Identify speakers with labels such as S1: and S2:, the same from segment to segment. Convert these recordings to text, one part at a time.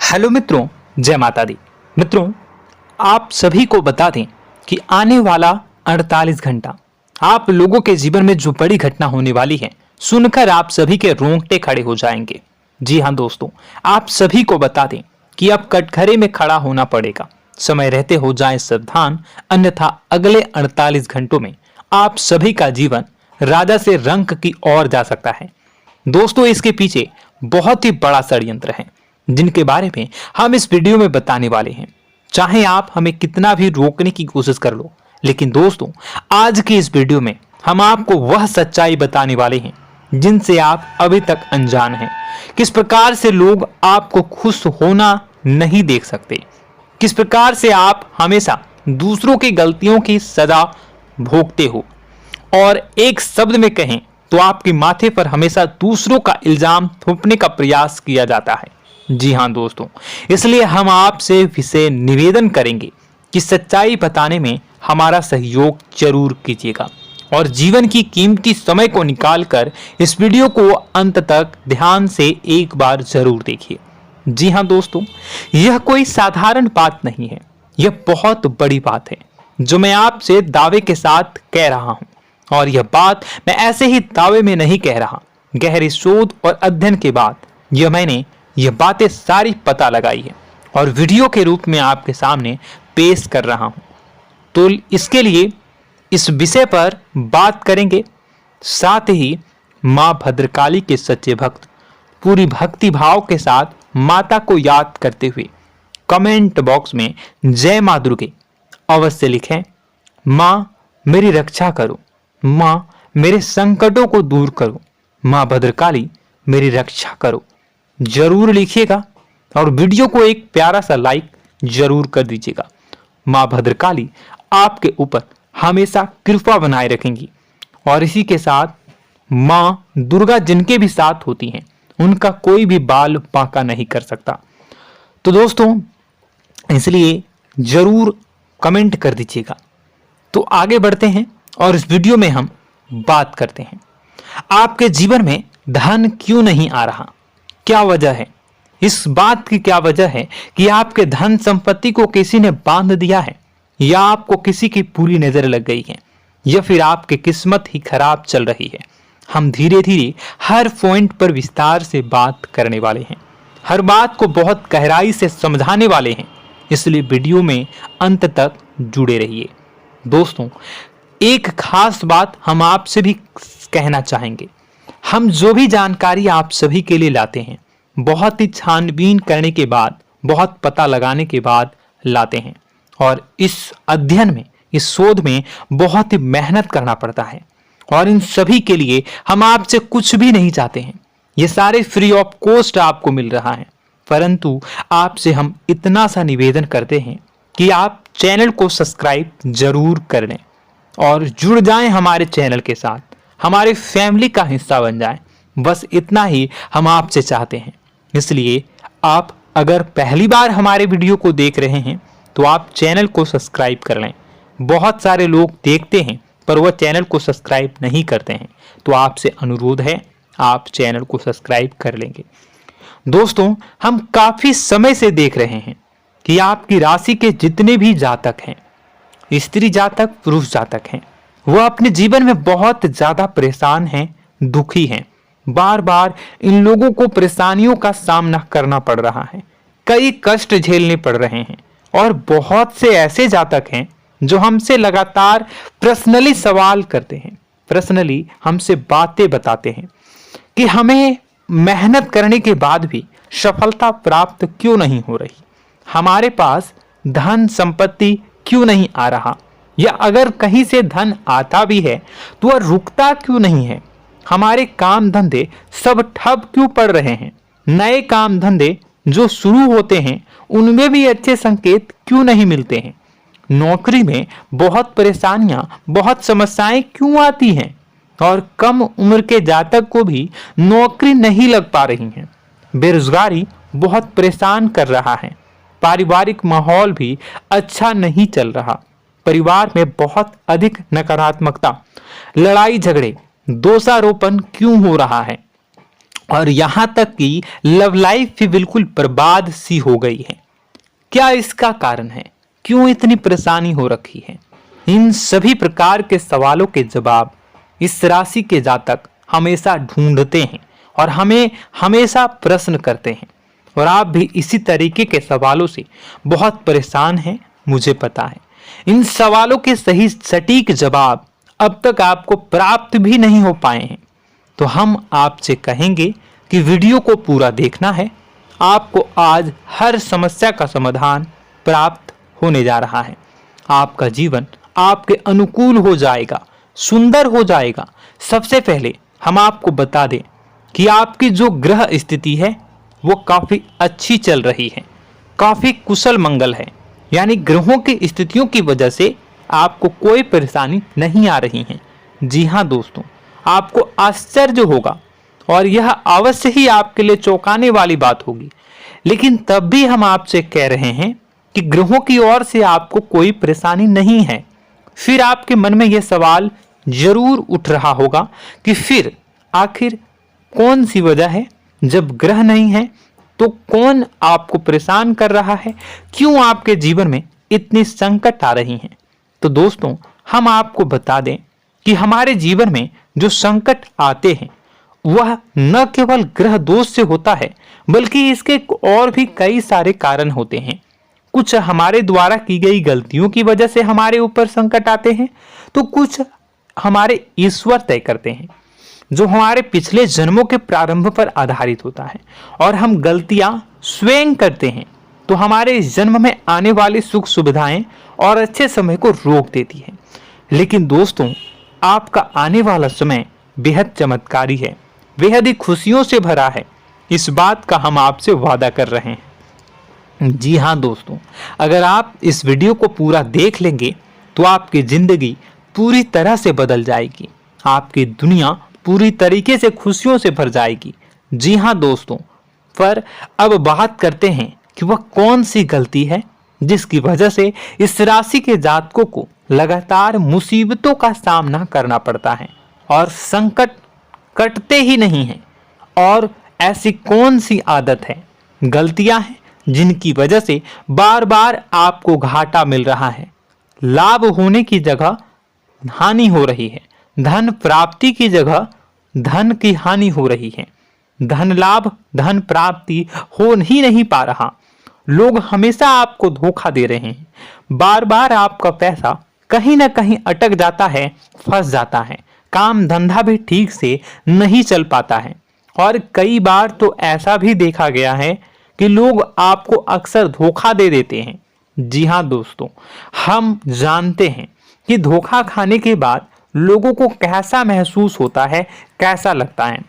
S1: Hello मित्रों, जय माता दी। मित्रों, आप सभी को बता दें कि आने वाला 48 घंटा आप लोगों के जीवन में जो बड़ी घटना होने वाली है, सुनकर आप सभी के रोंगटे खड़े हो जाएंगे। जी हाँ दोस्तों, आप सभी को बता दें कि अब कटघरे में खड़ा होना पड़ेगा। समय रहते हो जाए सावधान, अन्यथा अगले 48 घंटों में आप सभी का जीवन राजा से रंक की ओर जा सकता है। दोस्तों, इसके पीछे बहुत ही बड़ा षड्यंत्र है जिनके बारे में हम इस वीडियो में बताने वाले हैं। चाहे आप हमें कितना भी रोकने की कोशिश कर लो, लेकिन दोस्तों आज की इस वीडियो में हम आपको वह सच्चाई बताने वाले हैं जिनसे आप अभी तक अनजान हैं। किस प्रकार से लोग आपको खुश होना नहीं देख सकते, किस प्रकार से आप हमेशा दूसरों की गलतियों की सजा भोगते हो, और एक शब्द में कहें तो आपके माथे पर हमेशा दूसरों का इल्जाम थोपने का प्रयास किया जाता है। जी हाँ दोस्तों, इसलिए हम आपसे विशेष निवेदन करेंगे कि सच्चाई बताने में हमारा सहयोग जरूर कीजिएगा और जीवन की कीमती समय को निकालकर इस वीडियो को अंत तक ध्यान से एक बार जरूर देखिए। जी हाँ दोस्तों, यह कोई साधारण बात नहीं है, यह बहुत बड़ी बात है जो मैं आपसे दावे के साथ कह रहा हूं। और यह बात मैं ऐसे ही दावे में नहीं कह रहा, गहरी शोध और अध्ययन के बाद मैंने यह बातें सारी पता लगाई है और वीडियो के रूप में आपके सामने पेश कर रहा हूं। तो इसके लिए इस विषय पर बात करेंगे। साथ ही मां भद्रकाली के सच्चे भक्त पूरी भक्ति भाव के साथ माता को याद करते हुए कमेंट बॉक्स में जय मां दुर्गे अवश्य लिखें। मां मेरी रक्षा करो, मां मेरे संकटों को दूर करो, मां भद्रकाली मेरी रक्षा करो, जरूर लिखिएगा और वीडियो को एक प्यारा सा लाइक जरूर कर दीजिएगा। मां भद्रकाली आपके ऊपर हमेशा कृपा बनाए रखेंगी और इसी के साथ मां दुर्गा जिनके भी साथ होती हैं उनका कोई भी बाल बांका नहीं कर सकता। तो दोस्तों, इसलिए जरूर कमेंट कर दीजिएगा। तो आगे बढ़ते हैं और इस वीडियो में हम बात करते हैं, आपके जीवन में धन क्यों नहीं आ रहा, क्या वजह है। इस बात की क्या वजह है कि आपके धन संपत्ति को किसी ने बांध दिया है, या आपको किसी की पूरी नजर लग गई है, या फिर आपकी किस्मत ही खराब चल रही है। हम धीरे धीरे हर पॉइंट पर विस्तार से बात करने वाले हैं, हर बात को बहुत गहराई से समझाने वाले हैं, इसलिए वीडियो में अंत तक जुड़े रहिए। दोस्तों, एक खास बात हम आपसे भी कहना चाहेंगे, हम जो भी जानकारी आप सभी के लिए लाते हैं बहुत ही छानबीन करने के बाद, बहुत पता लगाने के बाद लाते हैं, और इस अध्ययन में, इस शोध में बहुत ही मेहनत करना पड़ता है। और इन सभी के लिए हम आपसे कुछ भी नहीं चाहते हैं, ये सारे फ्री ऑफ कॉस्ट आपको मिल रहा है, परंतु आपसे हम इतना सा निवेदन करते हैं कि आप चैनल को सब्सक्राइब जरूर कर लें और जुड़ जाएं हमारे चैनल के साथ, हमारे फैमिली का हिस्सा बन जाएं। बस इतना ही हम आपसे चाहते हैं। इसलिए आप अगर पहली बार हमारे वीडियो को देख रहे हैं तो आप चैनल को सब्सक्राइब कर लें। बहुत सारे लोग देखते हैं पर वह चैनल को सब्सक्राइब नहीं करते हैं, तो आपसे अनुरोध है आप चैनल को सब्सक्राइब कर लेंगे। दोस्तों, हम काफी समय से देख रहे हैं कि आपकी राशि के जितने भी जातक हैं, स्त्री जातक, पुरुष जातक हैं, वह अपने जीवन में बहुत ज्यादा परेशान हैं, दुखी हैं। बार बार इन लोगों को परेशानियों का सामना करना पड़ रहा है, कई कष्ट झेलने पड़ रहे हैं, और बहुत से ऐसे जातक हैं जो हमसे लगातार पर्सनली सवाल करते हैं, पर्सनली हमसे बातें बताते हैं कि हमें मेहनत करने के बाद भी सफलता प्राप्त क्यों नहीं हो रही, हमारे पास धन संपत्ति क्यों नहीं आ रहा, या अगर कहीं से धन आता भी है तो वह रुकता क्यों नहीं है, हमारे काम धंधे सब ठप क्यों पड़ रहे हैं, नए काम धंधे जो शुरू होते हैं उनमें भी अच्छे संकेत क्यों नहीं मिलते हैं, नौकरी में बहुत परेशानियां, बहुत समस्याएं क्यों आती हैं, और कम उम्र के जातक को भी नौकरी नहीं लग पा रही है, बेरोजगारी बहुत परेशान कर रहा है, पारिवारिक माहौल भी अच्छा नहीं चल रहा, परिवार में बहुत अधिक नकारात्मकता, लड़ाई झगड़े, दोषारोपण क्यों हो रहा है, और यहां तक कि लव लाइफ भी बिल्कुल बर्बाद सी हो गई है। क्या इसका कारण है? क्यों इतनी परेशानी हो रखी है? इन सभी प्रकार के सवालों के जवाब इस राशि के जातक हमेशा ढूंढते हैं और हमें हमेशा प्रश्न करते हैं। और आप भी इसी तरीके के सवालों से बहुत परेशान हैं, मुझे पता है। इन सवालों के सही सटीक जवाब अब तक आपको प्राप्त भी नहीं हो पाए हैं। तो हम आपसे कहेंगे कि वीडियो को पूरा देखना है। आपको आज हर समस्या का समाधान प्राप्त होने जा रहा है। आपका जीवन आपके अनुकूल हो जाएगा, सुंदर हो जाएगा। सबसे पहले हम आपको बता दें कि आपकी जो ग्रह स्थिति है वो काफी अच्छी चल रही है, काफी कुशल मंगल है। यानी ग्रहों की स्थितियों की वजह से आपको कोई परेशानी नहीं आ रही है। जी हाँ दोस्तों, आपको आश्चर्य होगा और यह अवश्य ही आपके लिए चौंकाने वाली बात होगी। लेकिन तब भी हम आपसे कह रहे हैं कि ग्रहों की ओर से आपको कोई परेशानी नहीं है। फिर आपके मन में यह सवाल जरूर उठ रहा होगा कि फिर आखिर कौन सी वजह है? जब ग्रह नहीं है तो कौन आपको परेशान कर रहा है? क्यों आपके जीवन में इतनी संकट आ रही हैं? तो दोस्तों, हम आपको बता दें कि हमारे जीवन में जो संकट आते हैं वह न केवल ग्रह दोष से होता है, बल्कि इसके और भी कई सारे कारण होते हैं। कुछ हमारे द्वारा की गई गलतियों की वजह से हमारे ऊपर संकट आते हैं, तो कुछ हमारे ईश्वर तय करते हैं, जो हमारे पिछले जन्मों के प्रारंभ पर आधारित होता है। और हम गलतियां स्वयं करते हैं तो हमारे इस जन्म में आने वाली सुख सुविधाएं और अच्छे समय को रोक देती है। लेकिन दोस्तों, आपका आने वाला समय बेहद चमत्कारी है, बेहद ही खुशियों से भरा है। इस बात का हम आपसे वादा कर रहे हैं। जी हाँ दोस्तों, अगर आप इस वीडियो को पूरा देख लेंगे तो आपकी जिंदगी पूरी तरह से बदल जाएगी, आपकी दुनिया पूरी तरीके से खुशियों से भर जाएगी। जी हाँ दोस्तों, पर अब बात करते हैं कि वह कौन सी गलती है जिसकी वजह से इस राशि के जातकों को लगातार मुसीबतों का सामना करना पड़ता है और संकट कटते ही नहीं हैं। और ऐसी कौन सी आदत है, गलतियां हैं जिनकी वजह से बार बार आपको घाटा मिल रहा है, लाभ होने की जगह हानि हो रही है, धन प्राप्ति की जगह धन की हानि हो रही है, धन लाभ धन प्राप्ति हो ही नहीं पा रहा, लोग हमेशा आपको धोखा दे रहे हैं, बार बार आपका पैसा कहीं ना कहीं अटक जाता है, फंस जाता है, काम धंधा भी ठीक से नहीं चल पाता है। और कई बार तो ऐसा भी देखा गया है कि लोग आपको अक्सर धोखा दे देते हैं। जी हाँ दोस्तों, हम जानते हैं कि धोखा खाने के बाद लोगों को कैसा महसूस होता है, कैसा लगता है।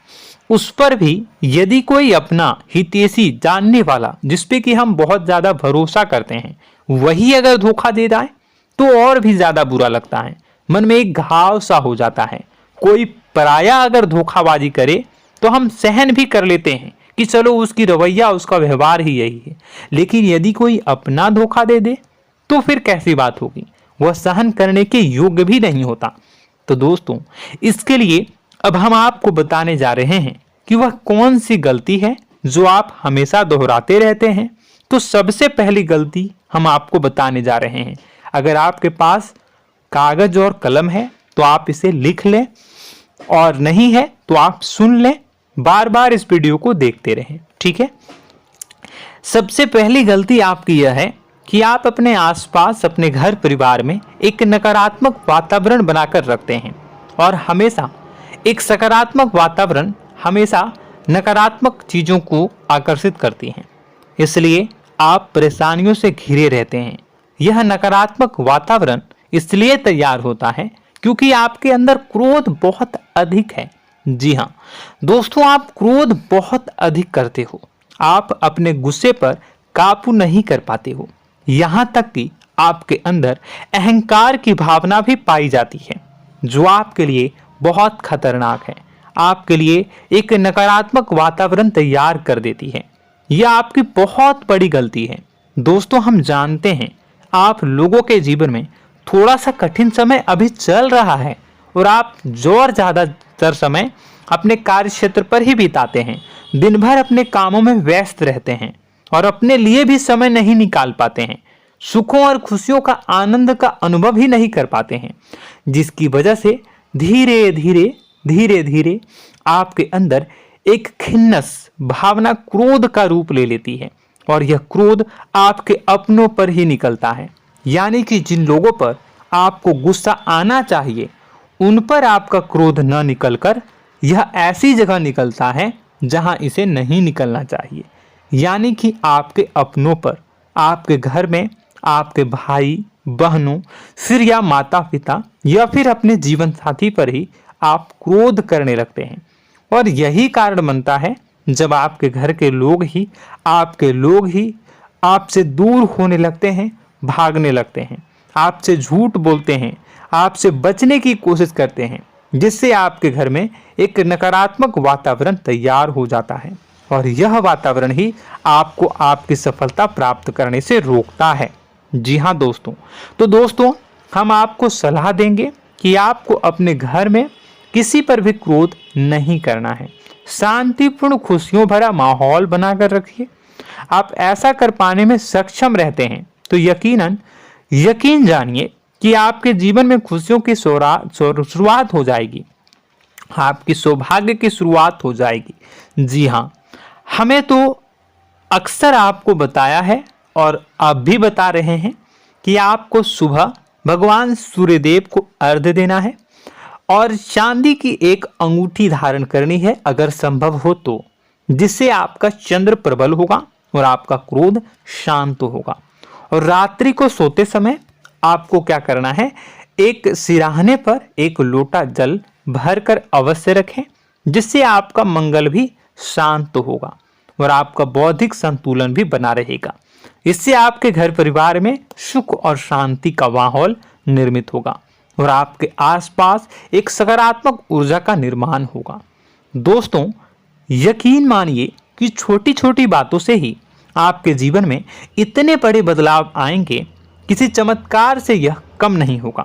S1: उस पर भी यदि कोई अपना हितैषी जानने वाला, जिसपे कि हम बहुत ज्यादा भरोसा करते हैं, वही अगर धोखा दे जाए तो और भी ज्यादा बुरा लगता है, मन में एक घाव सा हो जाता है। कोई पराया अगर धोखाबाजी करे तो हम सहन भी कर लेते हैं कि चलो उसकी रवैया, उसका व्यवहार ही यही है। लेकिन यदि कोई अपना धोखा दे दे तो फिर कैसी बात होगी, वह सहन करने के योग्य भी नहीं होता। तो दोस्तों, इसके लिए अब हम आपको बताने जा रहे हैं कि वह कौन सी गलती है जो आप हमेशा दोहराते रहते हैं। तो सबसे पहली गलती हम आपको बताने जा रहे हैं। अगर आपके पास कागज और कलम है तो आप इसे लिख लें, और नहीं है तो आप सुन लें, बार बार इस वीडियो को देखते रहें, ठीक है। सबसे पहली गलती आपकी यह है कि आप अपने आसपास, अपने घर परिवार में एक नकारात्मक वातावरण बनाकर रखते हैं। और हमेशा एक सकारात्मक वातावरण हमेशा नकारात्मक चीजों को आकर्षित करती हैं, इसलिए आप परेशानियों से घिरे रहते हैं। यह नकारात्मक वातावरण इसलिए तैयार होता है क्योंकि आपके अंदर क्रोध बहुत अधिक है। जी हाँ दोस्तों, आप क्रोध बहुत अधिक करते हो, आप अपने गुस्से पर काबू नहीं कर पाते हो, यहाँ तक कि आपके अंदर अहंकार की भावना भी पाई जाती है, जो आपके लिए बहुत खतरनाक है, आपके लिए एक नकारात्मक वातावरण तैयार कर देती है। यह आपकी बहुत बड़ी गलती है। दोस्तों, हम जानते हैं आप लोगों के जीवन में थोड़ा सा कठिन समय अभी चल रहा है और आप और ज्यादातर समय अपने कार्य क्षेत्र पर ही बिताते हैं, दिन भर अपने कामों में व्यस्त रहते हैं और अपने लिए भी समय नहीं निकाल पाते हैं, सुखों और खुशियों का आनंद का अनुभव ही नहीं कर पाते हैं, जिसकी वजह से धीरे धीरे धीरे धीरे आपके अंदर एक खिन्नस भावना क्रोध का रूप ले लेती है और यह क्रोध आपके अपनों पर ही निकलता है। यानी कि जिन लोगों पर आपको गुस्सा आना चाहिए उन पर आपका क्रोध न निकलकर यह ऐसी जगह निकलता है जहां इसे नहीं निकलना चाहिए। यानी कि आपके अपनों पर, आपके घर में आपके भाई बहनों, फिर या माता पिता या फिर अपने जीवन साथी पर ही आप क्रोध करने लगते हैं। और यही कारण बनता है जब आपके घर के लोग ही आपसे दूर होने लगते हैं, भागने लगते हैं, आपसे झूठ बोलते हैं, आपसे बचने की कोशिश करते हैं, जिससे आपके घर में एक नकारात्मक वातावरण तैयार हो जाता है और यह वातावरण ही आपको आपकी सफलता प्राप्त करने से रोकता है। जी हाँ दोस्तों, तो दोस्तों हम आपको सलाह देंगे कि आपको अपने घर में किसी पर भी क्रोध नहीं करना है। शांतिपूर्ण खुशियों भरा माहौल बनाकर रखिए। आप ऐसा कर पाने में सक्षम रहते हैं तो यकीन जानिए कि आपके जीवन में खुशियों की शुरुआत हो जाएगी, आपकी सौभाग्य की शुरुआत हो जाएगी। जी हाँ, हमें तो अक्सर आपको बताया है और आप भी बता रहे हैं कि आपको सुबह भगवान सूर्यदेव को अर्घ्य देना है और चांदी की एक अंगूठी धारण करनी है अगर संभव हो तो, जिससे आपका चंद्र प्रबल होगा और आपका क्रोध शांत होगा। और रात्रि को सोते समय आपको क्या करना है, एक सिराहने पर एक लोटा जल भरकर अवश्य रखें, जिससे आपका मंगल भी शांत होगा और आपका बौद्धिक संतुलन भी बना रहेगा। इससे आपके घर परिवार में सुख और शांति का माहौल निर्मित होगा और आपके आसपास एक सकारात्मक ऊर्जा का निर्माण होगा। दोस्तों यकीन मानिए कि छोटी छोटी बातों से ही आपके जीवन में इतने बड़े बदलाव आएंगे, किसी चमत्कार से यह कम नहीं होगा।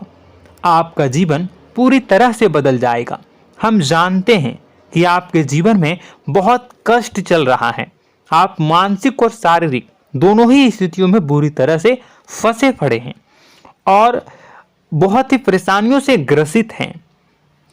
S1: आपका जीवन पूरी तरह से बदल जाएगा। हम जानते हैं कि आपके जीवन में बहुत कष्ट चल रहा है, आप मानसिक और शारीरिक दोनों ही स्थितियों में बुरी तरह से फंसे पड़े हैं और बहुत ही परेशानियों से ग्रसित हैं।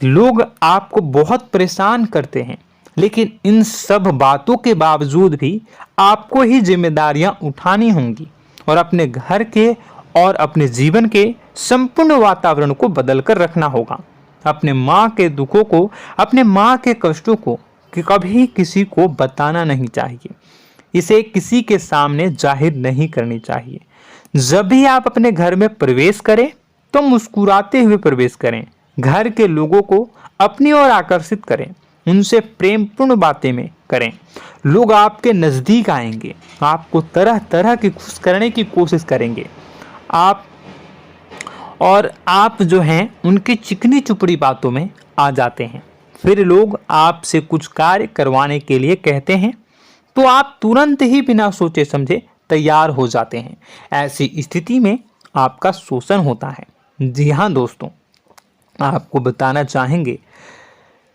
S1: लोग आपको बहुत परेशान करते हैं, लेकिन इन सब बातों के बावजूद भी आपको ही जिम्मेदारियां उठानी होंगी और अपने घर के और अपने जीवन के संपूर्ण वातावरण को बदलकर रखना होगा। अपने माँ के दुखों को, अपने माँ के कष्टों को कभी किसी को बताना नहीं चाहिए, इसे किसी के सामने जाहिर नहीं करनी चाहिए। जब भी आप अपने घर में प्रवेश करें तो मुस्कुराते हुए प्रवेश करें, घर के लोगों को अपनी ओर आकर्षित करें, उनसे प्रेमपूर्ण बातें में करें। लोग आपके नज़दीक आएंगे, आपको तरह तरह की खुश करने की कोशिश करेंगे। आप जो हैं उनकी चिकनी चुपड़ी बातों में आ जाते हैं। फिर लोग आपसे कुछ कार्य करवाने के लिए कहते हैं तो आप तुरंत ही बिना सोचे समझे तैयार हो जाते हैं। ऐसी स्थिति में आपका शोषण होता है। जी हाँ दोस्तों, आपको बताना चाहेंगे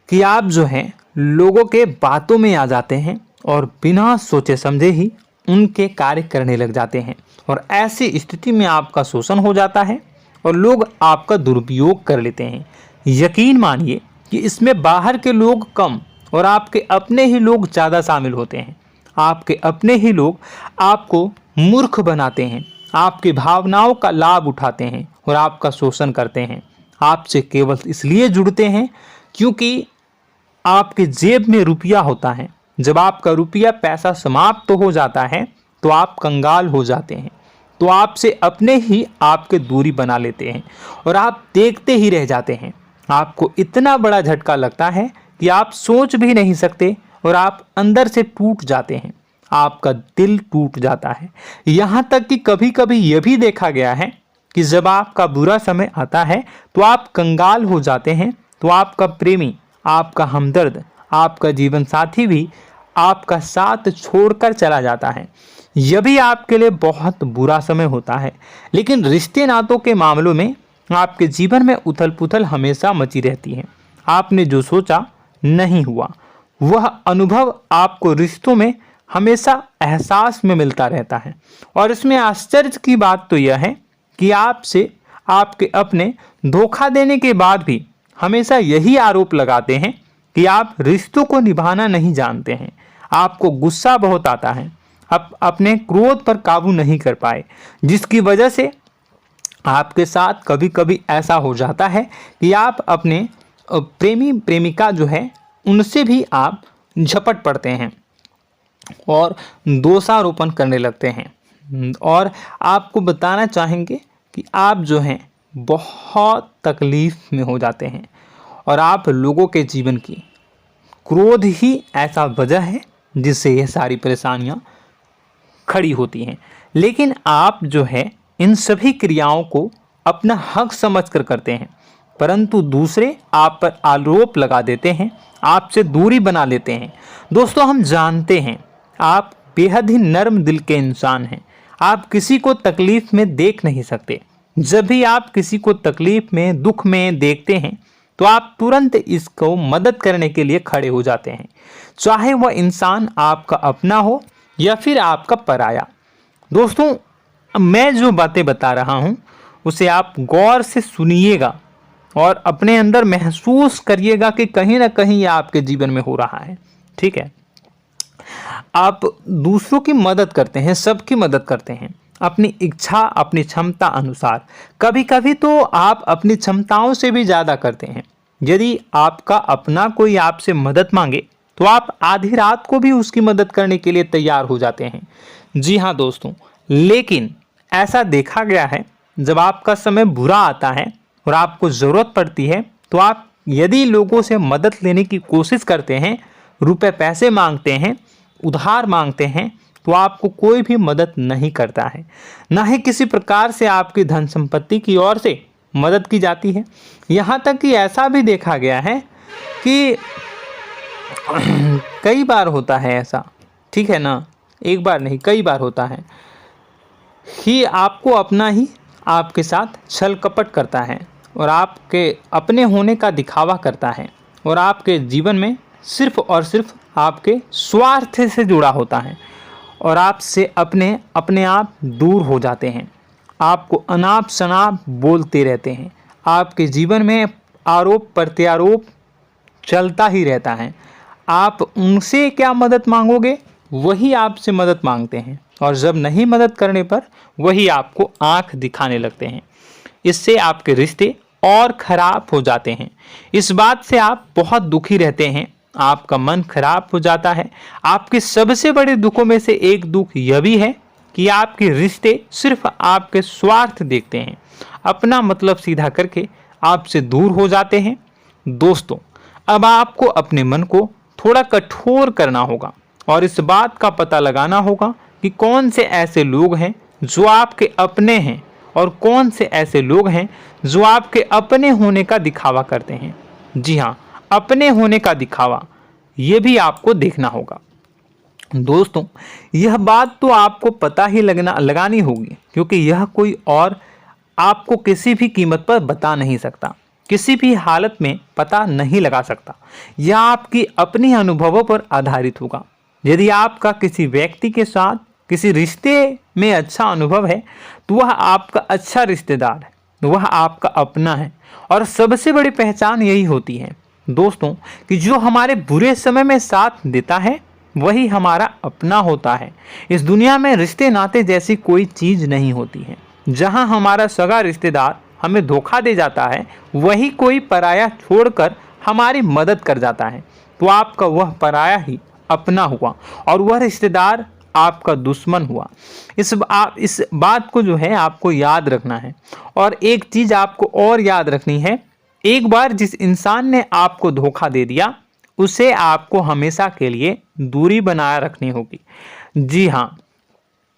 S1: कि आप जो हैं लोगों के बातों में आ जाते हैं और बिना सोचे समझे ही उनके कार्य करने लग जाते हैं और ऐसी स्थिति में आपका शोषण हो जाता है और लोग आपका दुरुपयोग कर लेते हैं। यकीन मानिए कि इसमें बाहर के लोग कम और आपके अपने ही लोग ज़्यादा शामिल होते हैं। आपके अपने ही लोग आपको मूर्ख बनाते हैं, आपकी भावनाओं का लाभ उठाते हैं और आपका शोषण करते हैं। आपसे केवल इसलिए जुड़ते हैं क्योंकि आपके जेब में रुपया होता है। जब आपका रुपया पैसा समाप्त हो जाता है तो आप कंगाल हो जाते हैं, तो आपसे अपने ही आपके दूरी बना लेते हैं और आप देखते ही रह जाते हैं। आपको इतना बड़ा झटका लगता है कि आप सोच भी नहीं सकते और आप अंदर से टूट जाते हैं, आपका दिल टूट जाता है। यहाँ तक कि कभी कभी यह भी देखा गया है कि जब आपका बुरा समय आता है तो आप कंगाल हो जाते हैं, तो आपका प्रेमी, आपका हमदर्द, आपका जीवन साथी भी आपका साथ छोड़कर चला जाता है। यह भी आपके लिए बहुत बुरा समय होता है। लेकिन रिश्ते नातों के मामलों में आपके जीवन में उथल पुथल हमेशा मची रहती है। आपने जो सोचा नहीं हुआ। वह अनुभव आपको रिश्तों में हमेशा एहसास में मिलता रहता है। और इसमें आश्चर्य की बात तो यह है कि आपसे आपके अपने धोखा देने के बाद भी हमेशा यही आरोप लगाते हैं कि आप रिश्तों को निभाना नहीं जानते हैं। आपको गुस्सा बहुत आता है, आप अपने क्रोध पर काबू नहीं कर पाए, जिसकी वजह से आपके साथ कभी कभी ऐसा हो जाता है कि आप अपने प्रेमी प्रेमिका जो है उनसे भी आप झपट पड़ते हैं और दोषारोपण करने लगते हैं। और आपको बताना चाहेंगे कि आप जो हैं बहुत तकलीफ में हो जाते हैं और आप लोगों के जीवन की क्रोध ही ऐसा वजह है जिससे यह सारी परेशानियां खड़ी होती हैं। लेकिन आप जो है इन सभी क्रियाओं को अपना हक समझकर करते हैं, परंतु दूसरे आप पर आरोप लगा देते हैं, आपसे दूरी बना लेते हैं। दोस्तों, हम जानते हैं आप बेहद ही नर्म दिल के इंसान हैं। आप किसी को तकलीफ में देख नहीं सकते। जब भी आप किसी को तकलीफ में, दुख में देखते हैं तो आप तुरंत इसको मदद करने के लिए खड़े हो जाते हैं, चाहे वह इंसान आपका अपना हो या फिर आपका पराया। दोस्तों, मैं जो बातें बता रहा हूं उसे आप गौर से सुनिएगा और अपने अंदर महसूस करिएगा कि कहीं ना कहीं यह आपके जीवन में हो रहा है। ठीक है, आप दूसरों की मदद करते हैं, सबकी मदद करते हैं अपनी इच्छा, अपनी क्षमता अनुसार। कभी कभी तो आप अपनी क्षमताओं से भी ज़्यादा करते हैं। यदि आपका अपना कोई आपसे मदद मांगे तो आप आधी रात को भी उसकी मदद करने के लिए तैयार हो जाते हैं। जी हाँ दोस्तों, लेकिन ऐसा देखा गया है जब आपका समय बुरा आता है और आपको ज़रूरत पड़ती है तो आप यदि लोगों से मदद लेने की कोशिश करते हैं, रुपए पैसे मांगते हैं, उधार मांगते हैं, तो आपको कोई भी मदद नहीं करता है। ना ही किसी प्रकार से आपकी धन संपत्ति की ओर से मदद की जाती है। यहाँ तक कि ऐसा भी देखा गया है कि कई बार होता है ऐसा, ठीक है ना, एक बार नहीं कई बार होता है कि आपको अपना ही आपके साथ छल कपट करता है और आपके अपने होने का दिखावा करता है और आपके जीवन में सिर्फ और सिर्फ आपके स्वार्थ से जुड़ा होता है और आपसे अपने आप दूर हो जाते हैं। आपको अनाप शनाप बोलते रहते हैं। आपके जीवन में आरोप प्रत्यारोप चलता ही रहता है। आप उनसे क्या मदद मांगोगे, वही आपसे मदद मांगते हैं और जब नहीं मदद करने पर वही आपको आंख दिखाने लगते हैं। इससे आपके रिश्ते और खराब हो जाते हैं। इस बात से आप बहुत दुखी रहते हैं, आपका मन खराब हो जाता है। आपके सबसे बड़े दुखों में से एक दुख यह भी है कि आपके रिश्ते सिर्फ आपके स्वार्थ देखते हैं, अपना मतलब सीधा करके आपसे दूर हो जाते हैं। दोस्तों, अब आपको अपने मन को थोड़ा कठोर करना होगा और इस बात का पता लगाना होगा कि कौन से ऐसे लोग हैं जो आपके अपने हैं और कौन से ऐसे लोग हैं जो आपके अपने होने का दिखावा करते हैं। जी हाँ, अपने होने का दिखावा, ये भी आपको देखना होगा। दोस्तों, यह बात तो आपको पता ही लगानी होगी, क्योंकि यह कोई और आपको किसी भी कीमत पर बता नहीं सकता, किसी भी हालत में पता नहीं लगा सकता। यह आपकी अपनी अनुभवों पर आधारित होगा। यदि आपका किसी व्यक्ति के साथ किसी रिश्ते में अच्छा अनुभव है तो वह आपका अच्छा रिश्तेदार है, वह आपका अपना है। और सबसे बड़ी पहचान यही होती है दोस्तों कि जो हमारे बुरे समय में साथ देता है वही हमारा अपना होता है। इस दुनिया में रिश्ते नाते जैसी कोई चीज़ नहीं होती है। जहां हमारा सगा रिश्तेदार हमें धोखा दे जाता है, वही कोई पराया छोड़कर हमारी मदद कर जाता है, तो आपका वह पराया ही अपना हुआ और वह रिश्तेदार आपका दुश्मन हुआ। इस बात को जो है आपको याद रखना है। और एक चीज़ आपको और याद रखनी है, एक बार जिस इंसान ने आपको धोखा दे दिया उसे आपको हमेशा के लिए दूरी बनाए रखनी होगी। जी हाँ,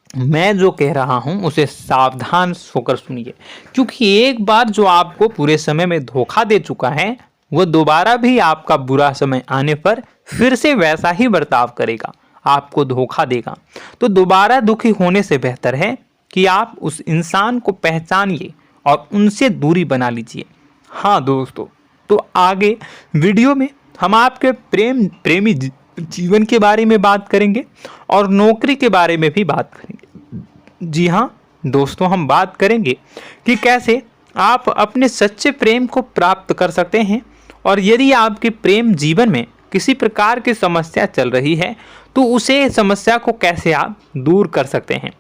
S1: मैं जो कह रहा हूं उसे सावधान होकर सुनिए, क्योंकि एक बार जो आपको पूरे समय में धोखा दे चुका है वह दोबारा भी आपका बुरा समय आने पर फिर से वैसा ही बर्ताव करेगा, आपको धोखा देगा। तो दोबारा दुखी होने से बेहतर है कि आप उस इंसान को पहचानिए और उनसे दूरी बना लीजिए। हाँ दोस्तों, तो आगे वीडियो में हम आपके प्रेमी जीवन के बारे में बात करेंगे और नौकरी के बारे में भी बात करेंगे। जी हाँ दोस्तों, हम बात करेंगे कि कैसे आप अपने सच्चे प्रेम को प्राप्त कर सकते हैं, और यदि आपके प्रेम जीवन में किसी प्रकार की समस्या चल रही है तो उसे समस्या को कैसे आप दूर कर सकते हैं।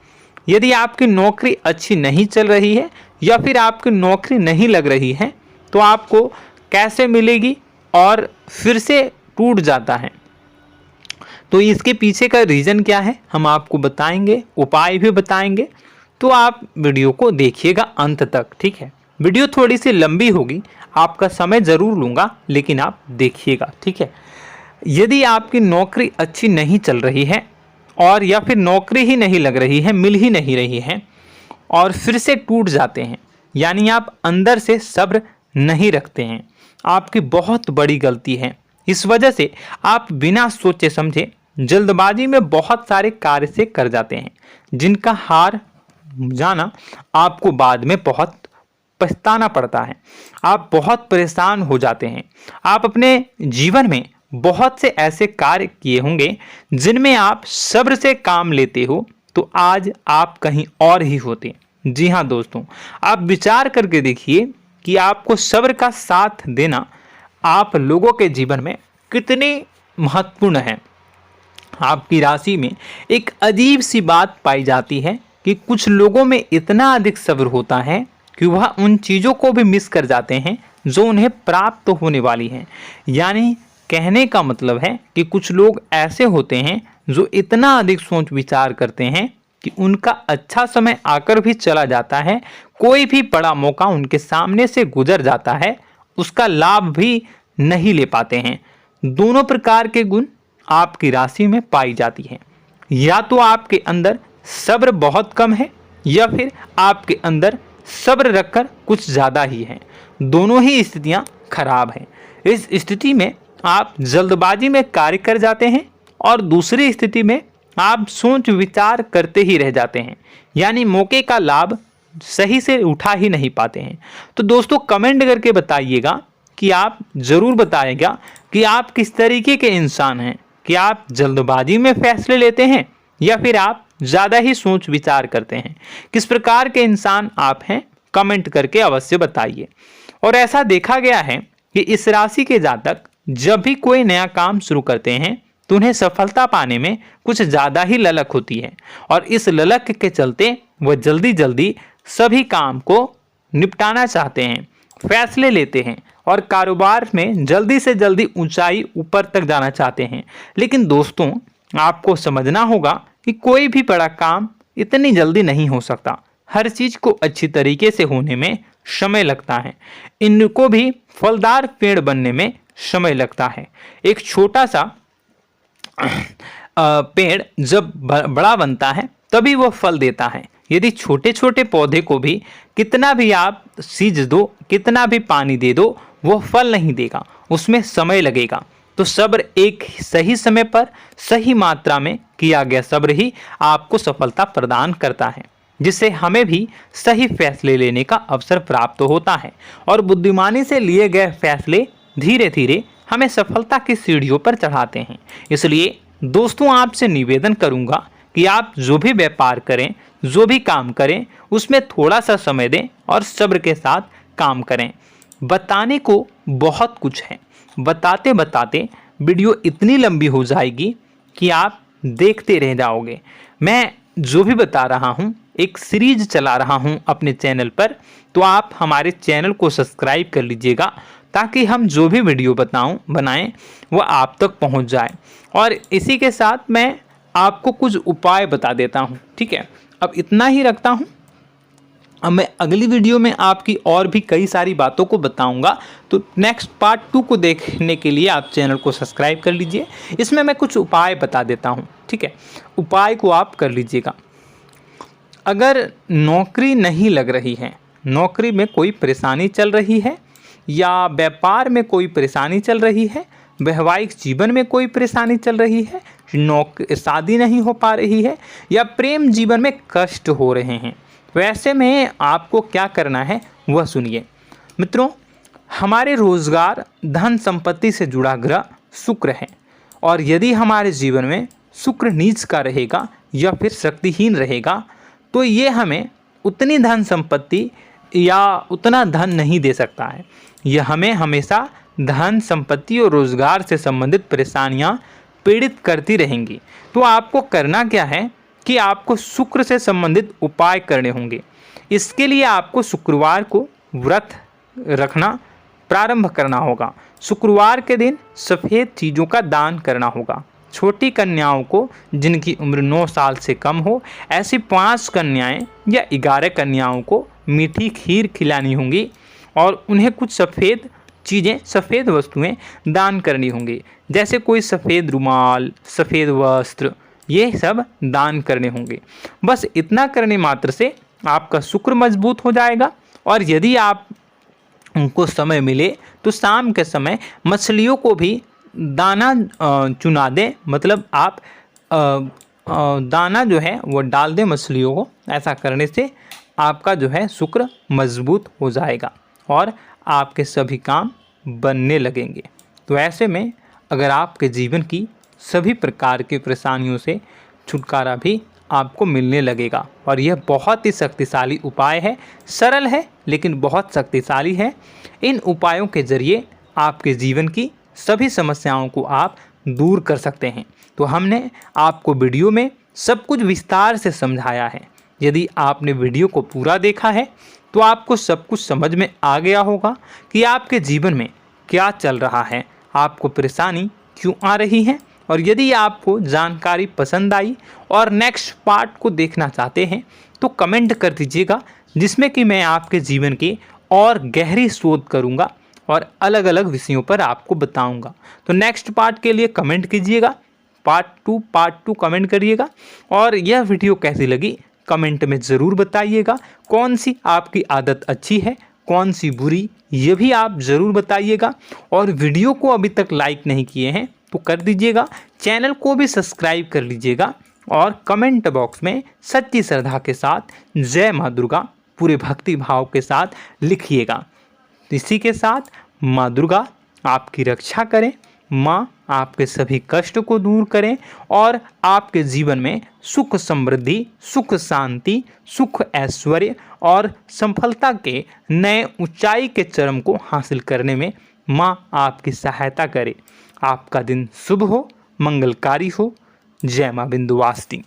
S1: यदि आपकी नौकरी अच्छी नहीं चल रही है या फिर आपकी नौकरी नहीं लग रही है तो आपको कैसे मिलेगी और फिर से टूट जाता है, तो इसके पीछे का रीज़न क्या है हम आपको बताएंगे, उपाय भी बताएंगे। तो आप वीडियो को देखिएगा अंत तक, ठीक है। वीडियो थोड़ी सी लंबी होगी, आपका समय ज़रूर लूँगा, लेकिन आप देखिएगा, ठीक है। यदि आपकी नौकरी अच्छी नहीं चल रही है और या फिर नौकरी ही नहीं लग रही है, मिल ही नहीं रही है और फिर से टूट जाते हैं, यानी आप अंदर से सब्र नहीं रखते हैं, आपकी बहुत बड़ी गलती है। इस वजह से आप बिना सोचे समझे जल्दबाजी में बहुत सारे कार्य से कर जाते हैं, जिनका हार जाना आपको बाद में बहुत पछताना पड़ता है। आप बहुत परेशान हो जाते हैं। आप अपने जीवन में बहुत से ऐसे कार्य किए होंगे जिनमें आप सब्र से काम लेते हो, तो आज आप कहीं और ही होते। जी हाँ दोस्तों, आप विचार करके देखिए कि आपको सब्र का साथ देना आप लोगों के जीवन में कितने महत्वपूर्ण है। आपकी राशि में एक अजीब सी बात पाई जाती है कि कुछ लोगों में इतना अधिक सब्र होता है कि वह उन चीज़ों को भी मिस कर जाते हैं जो उन्हें प्राप्त होने वाली हैं। यानी कहने का मतलब है कि कुछ लोग ऐसे होते हैं जो इतना अधिक सोच विचार करते हैं कि उनका अच्छा समय आकर भी चला जाता है, कोई भी बड़ा मौका उनके सामने से गुजर जाता है, उसका लाभ भी नहीं ले पाते हैं। दोनों प्रकार के गुण आपकी राशि में पाई जाती हैं। या तो आपके अंदर सब्र बहुत कम है या फिर आपके अंदर सब्र रखकर कुछ ज़्यादा ही है। दोनों ही स्थितियाँ खराब हैं। इस स्थिति में आप जल्दबाजी में कार्य कर जाते हैं और दूसरी स्थिति में आप सोच विचार करते ही रह जाते हैं, यानी मौके का लाभ सही से उठा ही नहीं पाते हैं। तो दोस्तों कमेंट करके बताइएगा कि आप ज़रूर बताइएगा कि आप किस तरीके के इंसान हैं, कि आप जल्दबाजी में फैसले लेते हैं या फिर आप ज़्यादा ही सोच विचार करते हैं। किस प्रकार के इंसान आप हैं, कमेंट करके अवश्य बताइए। और ऐसा देखा गया है कि इस राशि के जातक जब भी कोई नया काम शुरू करते हैं तो उन्हें सफलता पाने में कुछ ज़्यादा ही ललक होती है, और इस ललक के चलते वह जल्दी जल्दी सभी काम को निपटाना चाहते हैं, फैसले लेते हैं और कारोबार में जल्दी से जल्दी ऊंचाई ऊपर तक जाना चाहते हैं। लेकिन दोस्तों आपको समझना होगा कि कोई भी बड़ा काम इतनी जल्दी नहीं हो सकता। हर चीज़ को अच्छी तरीके से होने में समय लगता है। इनको भी फलदार पेड़ बनने में समय लगता है। एक छोटा सा पेड़ जब बड़ा बनता है तभी वो फल देता है। यदि छोटे छोटे पौधे को भी कितना भी आप सींच दो, कितना भी पानी दे दो, वो फल नहीं देगा, उसमें समय लगेगा। तो सब्र एक सही समय पर सही मात्रा में किया गया सब्र ही आपको सफलता प्रदान करता है, जिससे हमें भी सही फैसले लेने का अवसर प्राप्त होता है और बुद्धिमानी से लिए गए फैसले धीरे धीरे हमें सफलता की सीढ़ियों पर चढ़ाते हैं। इसलिए दोस्तों आपसे निवेदन करूंगा कि आप जो भी व्यापार करें, जो भी काम करें, उसमें थोड़ा सा समय दें और सब्र के साथ काम करें। बताने को बहुत कुछ है, बताते बताते वीडियो इतनी लंबी हो जाएगी कि आप देखते रह जाओगे। मैं जो भी बता रहा हूँ एक सीरीज चला रहा हूँ अपने चैनल पर, तो आप हमारे चैनल को सब्सक्राइब कर लीजिएगा ताकि हम जो भी वीडियो बनाएं वो आप तक पहुँच जाए। और इसी के साथ मैं आपको कुछ उपाय बता देता हूँ, ठीक है। अब इतना ही रखता हूँ। अब मैं अगली वीडियो में आपकी और भी कई सारी बातों को बताऊंगा, तो नेक्स्ट पार्ट 2 को देखने के लिए आप चैनल को सब्सक्राइब कर लीजिए। इसमें मैं कुछ उपाय बता देता हूं, ठीक है। उपाय को आप कर लीजिएगा। अगर नौकरी नहीं लग रही है, नौकरी में कोई परेशानी चल रही है, या व्यापार में कोई परेशानी चल रही है, वैवाहिक जीवन में कोई परेशानी चल रही है, शादी नहीं हो पा रही है, या प्रेम जीवन में कष्ट हो रहे हैं, वैसे में आपको क्या करना है वह सुनिए। मित्रों, हमारे रोजगार धन संपत्ति से जुड़ा ग्रह शुक्र है, और यदि हमारे जीवन में शुक्र नीच का रहेगा या फिर शक्तिहीन रहेगा तो ये हमें उतनी धन संपत्ति या उतना धन नहीं दे सकता है। यह हमें हमेशा धन संपत्ति और रोजगार से संबंधित परेशानियां पीड़ित करती रहेंगी। तो आपको करना क्या है कि आपको शुक्र से संबंधित उपाय करने होंगे। इसके लिए आपको शुक्रवार को व्रत रखना प्रारंभ करना होगा। शुक्रवार के दिन सफ़ेद चीज़ों का दान करना होगा। छोटी कन्याओं को जिनकी उम्र 9 साल से कम हो, ऐसी 5 कन्याएं या 11 कन्याओं को मीठी खीर खिलानी होंगी और उन्हें कुछ सफ़ेद चीज़ें, सफ़ेद वस्तुएं दान करनी होंगी, जैसे कोई सफ़ेद रुमाल, सफ़ेद वस्त्र, ये सब दान करने होंगे। बस इतना करने मात्र से आपका शुक्र मजबूत हो जाएगा। और यदि आप उनको समय मिले तो शाम के समय मछलियों को भी दाना चुना दें, मतलब आप दाना जो है वो डाल दें मछलियों को। ऐसा करने से आपका जो है शुक्र मजबूत हो जाएगा और आपके सभी काम बनने लगेंगे। तो ऐसे में अगर आपके जीवन की सभी प्रकार की परेशानियों से छुटकारा भी आपको मिलने लगेगा। और यह बहुत ही शक्तिशाली उपाय है, सरल है लेकिन बहुत शक्तिशाली है। इन उपायों के ज़रिए आपके जीवन की सभी समस्याओं को आप दूर कर सकते हैं। तो हमने आपको वीडियो में सब कुछ विस्तार से समझाया है। यदि आपने वीडियो को पूरा देखा है तो आपको सब कुछ समझ में आ गया होगा कि आपके जीवन में क्या चल रहा है, आपको परेशानी क्यों आ रही है। और यदि आपको जानकारी पसंद आई और नेक्स्ट पार्ट को देखना चाहते हैं तो कमेंट कर दीजिएगा, जिसमें कि मैं आपके जीवन की और गहरी शोध करूंगा और अलग अलग विषयों पर आपको बताऊंगा। तो नेक्स्ट पार्ट के लिए कमेंट कीजिएगा, पार्ट टू कमेंट करिएगा। और यह वीडियो कैसी लगी कमेंट में ज़रूर बताइएगा। कौन सी आपकी आदत अच्छी है, कौन सी बुरी, ये भी आप ज़रूर बताइएगा। और वीडियो को अभी तक लाइक नहीं किए हैं तो कर दीजिएगा, चैनल को भी सब्सक्राइब कर लीजिएगा और कमेंट बॉक्स में सच्ची श्रद्धा के साथ जय माँ दुर्गा पूरे भक्ति भाव के साथ लिखिएगा। इसी के साथ माँ दुर्गा आपकी रक्षा करें, माँ आपके सभी कष्ट को दूर करें और आपके जीवन में सुख समृद्धि, सुख शांति, सुख ऐश्वर्य और सफलता के नए ऊंचाई के चरम को हासिल करने में माँ आपकी सहायता करे। आपका दिन शुभ हो, मंगलकारी हो। जय माँ विंध्यवासिनी।